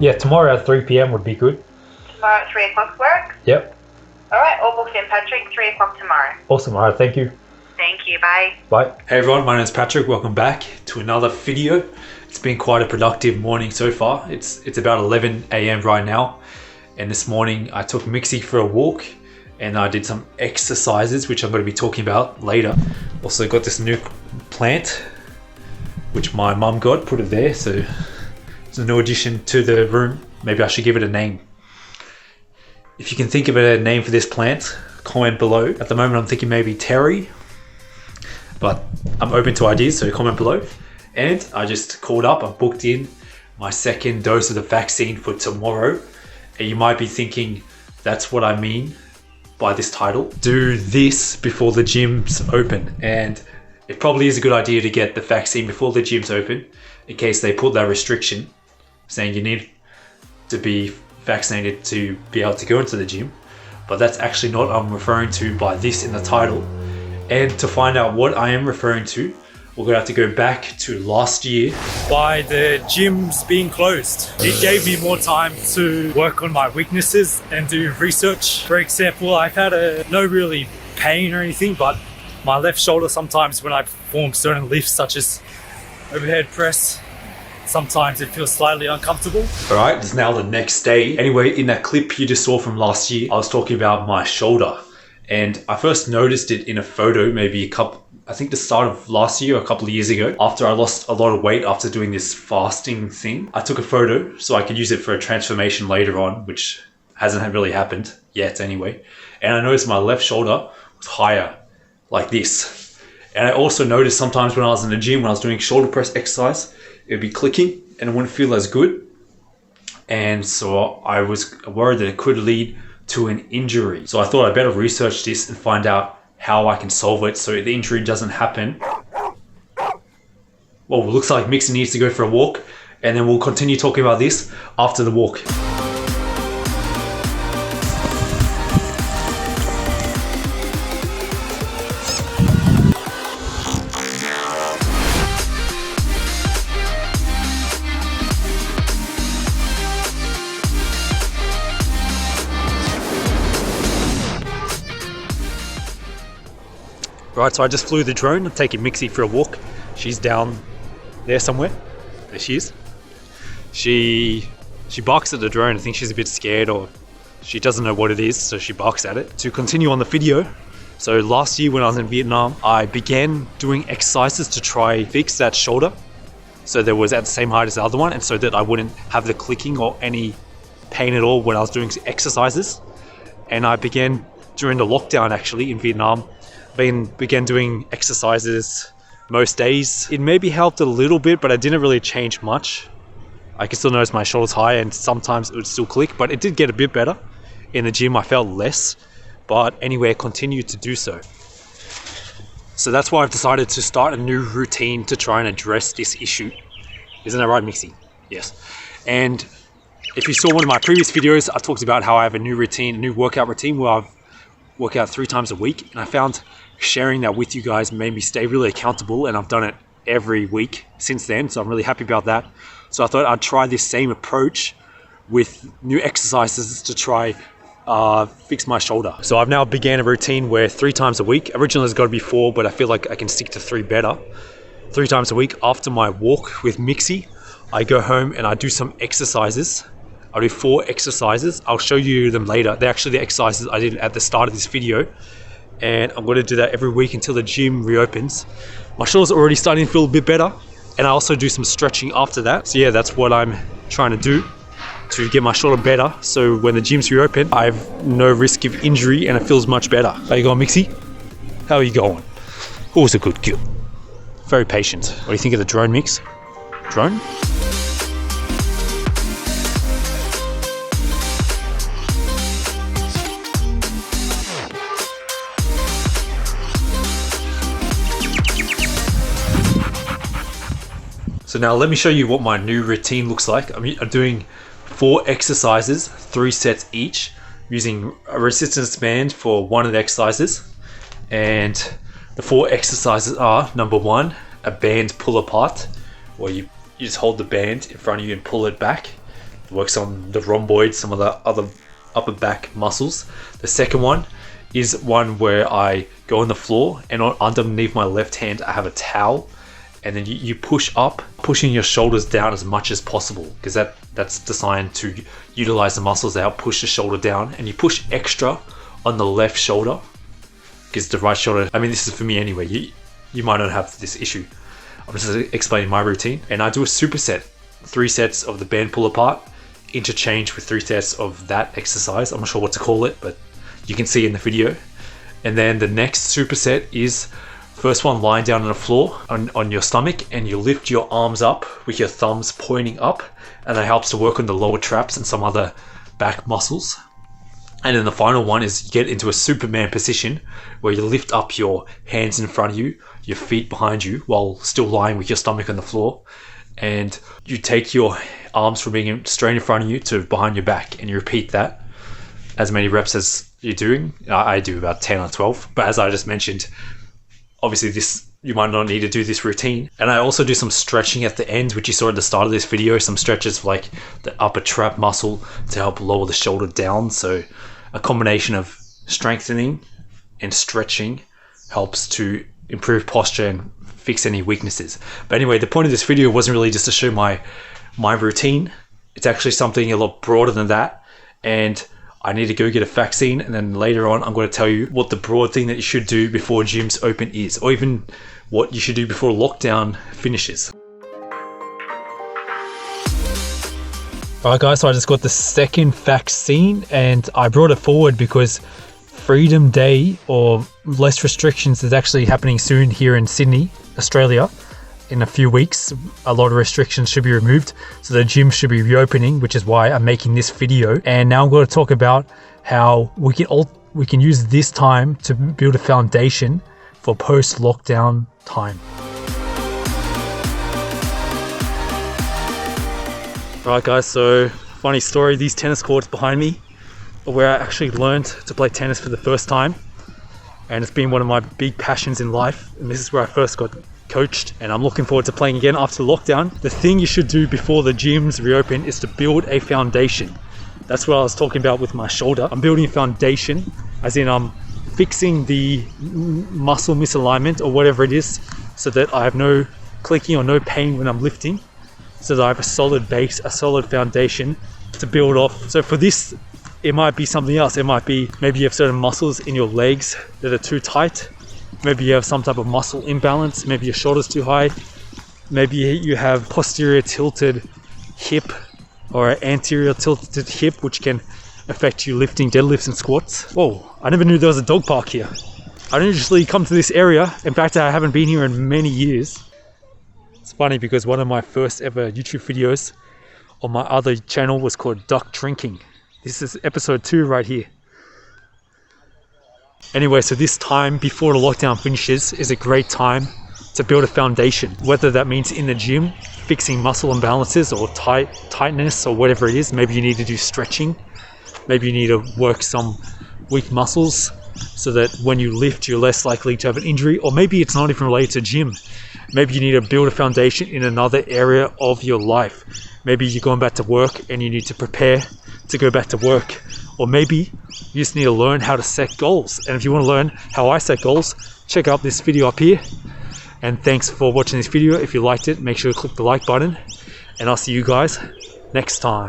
Yeah, tomorrow at 3 p.m. would be good. Tomorrow at 3 o'clock work? Yep. Alright, all booked in, Patrick. 3 o'clock tomorrow. Awesome. All right, thank you. Thank you, bye. Bye. Hey everyone, my name is Patrick. Welcome back to another video. It's been quite a productive morning so far. It's about 11 a.m. right now. And this morning I took Mixie for a walk and I did some exercises, which I'm going to be talking about later. Also got this new plant, which my mum got, put it there. So it's a new addition to the room. Maybe I should give it a name. If you can think of a name for this plant, comment below. At the moment I'm thinking maybe Terry, but I'm open to ideas, so comment below. And I just called up, I booked in my second dose of the vaccine for tomorrow. And you might be thinking, that's what I mean by this title. Do this before the gyms open. And it probably is a good idea to get the vaccine before the gyms open, in case they put that restriction saying you need to be vaccinated to be able to go into the gym. But that's actually not what I'm referring to by this in the title. And to find out what I am referring to, we're going to have to go back to last year. By the gyms being closed, it gave me more time to work on my weaknesses and do research. For example, I've had no really pain or anything, but my left shoulder sometimes when I perform certain lifts such as overhead press, sometimes it feels slightly uncomfortable. All right, it's now the next day. Anyway, in that clip you just saw from last year, I was talking about my shoulder. And I first noticed it in a photo, maybe I think the start of last year, or a couple of years ago, after I lost a lot of weight after doing this fasting thing. I took a photo so I could use it for a transformation later on, which hasn't really happened yet anyway. And I noticed my left shoulder was higher, like this. And I also noticed sometimes when I was in the gym, when I was doing shoulder press exercise, it would be clicking and it wouldn't feel as good. And so I was worried that it could lead to an injury. So I thought I'd better research this and find out how I can solve it so the injury doesn't happen. Well, it looks like Mixie needs to go for a walk, and then we'll continue talking about this after the walk. Right, so I just flew the drone. I'm taking Mixie for a walk. She's down there somewhere. There she is. She barks at the drone. I think she's a bit scared, or she doesn't know what it is, so she barks at it. To continue on the video, so last year when I was in Vietnam, I began doing exercises to try fix that shoulder so that it was at the same height as the other one, and so that I wouldn't have the clicking or any pain at all when I was doing exercises. And I began during the lockdown actually in Vietnam. Began doing exercises most days. It maybe helped a little bit, but I didn't really change much. I could still notice my shoulders high and sometimes it would still click, but it did get a bit better. In the gym I felt less, but anyway I continued to do so. So that's why I've decided to start a new routine to try and address this issue. Isn't that right, Mixie? Yes. And if you saw one of my previous videos, I talked about how I have a new routine, a new workout routine where I work out 3 times a week, and I found sharing that with you guys made me stay really accountable, and I've done it every week since then, so I'm really happy about that. So I thought I'd try this same approach with new exercises to try fix my shoulder. So I've now began a routine where 3 times a week, originally it's got to be 4, but I feel like I can stick to 3 better. 3 times a week after my walk with Mixie, I go home and I do some exercises. I'll do 4 exercises. I'll show you them later. They're actually the exercises I did at the start of this video. And I'm going to do that every week until the gym reopens. My shoulder's already starting to feel a bit better. And I also do some stretching after that. So yeah, that's what I'm trying to do to get my shoulder better. So when the gyms reopen, I have no risk of injury and it feels much better. How you going, Mixie? How are you going? Always a good girl. Very patient. What do you think of the drone, Mix? Drone? So now let me show you what my new routine looks like. I'm doing 4 exercises, 3 sets each, using a resistance band for one of the exercises. And the 4 exercises are, number 1, a band pull apart, where you just hold the band in front of you and pull it back works on the rhomboid, some of the other upper back muscles. The second one is one where I go on the floor, and underneath my left hand I have a towel, and then you push up, pushing your shoulders down as much as possible, because that's designed to utilize the muscles that help push the shoulder down, and you push extra on the left shoulder, because the right shoulder, I mean, this is for me anyway, you might not have this issue. I'm just explaining my routine, and I do a superset, 3 sets of the band pull apart, interchange with 3 sets of that exercise. I'm not sure what to call it, but you can see in the video. And then the next superset is first one lying down on the floor on your stomach, and you lift your arms up with your thumbs pointing up, and that helps to work on the lower traps and some other back muscles. And then the final one is you get into a Superman position where you lift up your hands in front of you, your feet behind you, while still lying with your stomach on the floor, and you take your arms from being straight in front of you to behind your back, and you repeat that as many reps as you're doing. I do about 10 or 12, but as I just mentioned, obviously you might not need to do this routine. And I also do some stretching at the end, which you saw at the start of this video, some stretches for like the upper trap muscle to help lower the shoulder down. So a combination of strengthening and stretching helps to improve posture and fix any weaknesses. But anyway, the point of this video wasn't really just to show my routine. It's actually something a lot broader than that, and I need to go get a vaccine, and then later on I'm going to tell you what the broad thing that you should do before gyms open is, or even what you should do before lockdown finishes. Alright guys, so I just got the second vaccine, and I brought it forward because Freedom Day, or less restrictions, is actually happening soon here in Sydney, Australia. In a few weeks, a lot of restrictions should be removed, so the gym should be reopening, which is why I'm making this video. And now I'm going to talk about how we can use this time to build a foundation for post-lockdown time. Alright guys, so funny story, these tennis courts behind me are where I actually learned to play tennis for the first time, and it's been one of my big passions in life, and this is where I first got coached, and I'm looking forward to playing again after lockdown. The thing you should do before the gyms reopen is to build a foundation. That's what I was talking about with my shoulder. I'm building a foundation, as in I'm fixing the muscle misalignment or whatever it is, so that I have no clicking or no pain when I'm lifting, so that I have a solid base, a solid foundation to build off. So for this, it might be something else. It might be maybe you have certain muscles in your legs that are too tight. Maybe you have some type of muscle imbalance. Maybe your shoulder's too high. Maybe you have posterior tilted hip or anterior tilted hip, which can affect you lifting deadlifts and squats. Whoa, I never knew there was a dog park here. I don't usually come to this area. In fact, I haven't been here in many years. It's funny because one of my first ever YouTube videos on my other channel was called Duck Drinking. This is episode 2 right here. Anyway, so this time before the lockdown finishes is a great time to build a foundation, whether that means in the gym, fixing muscle imbalances or tightness or whatever it is. Maybe you need to do stretching. Maybe you need to work some weak muscles so that when you lift, you're less likely to have an injury. Or maybe it's not even related to gym. Maybe you need to build a foundation in another area of your life. Maybe you're going back to work and you need to prepare to go back to work. Or maybe you just need to learn how to set goals. And if you want to learn how I set goals, check out this video up here. And thanks for watching this video. If you liked it, make sure to click the like button. And I'll see you guys next time.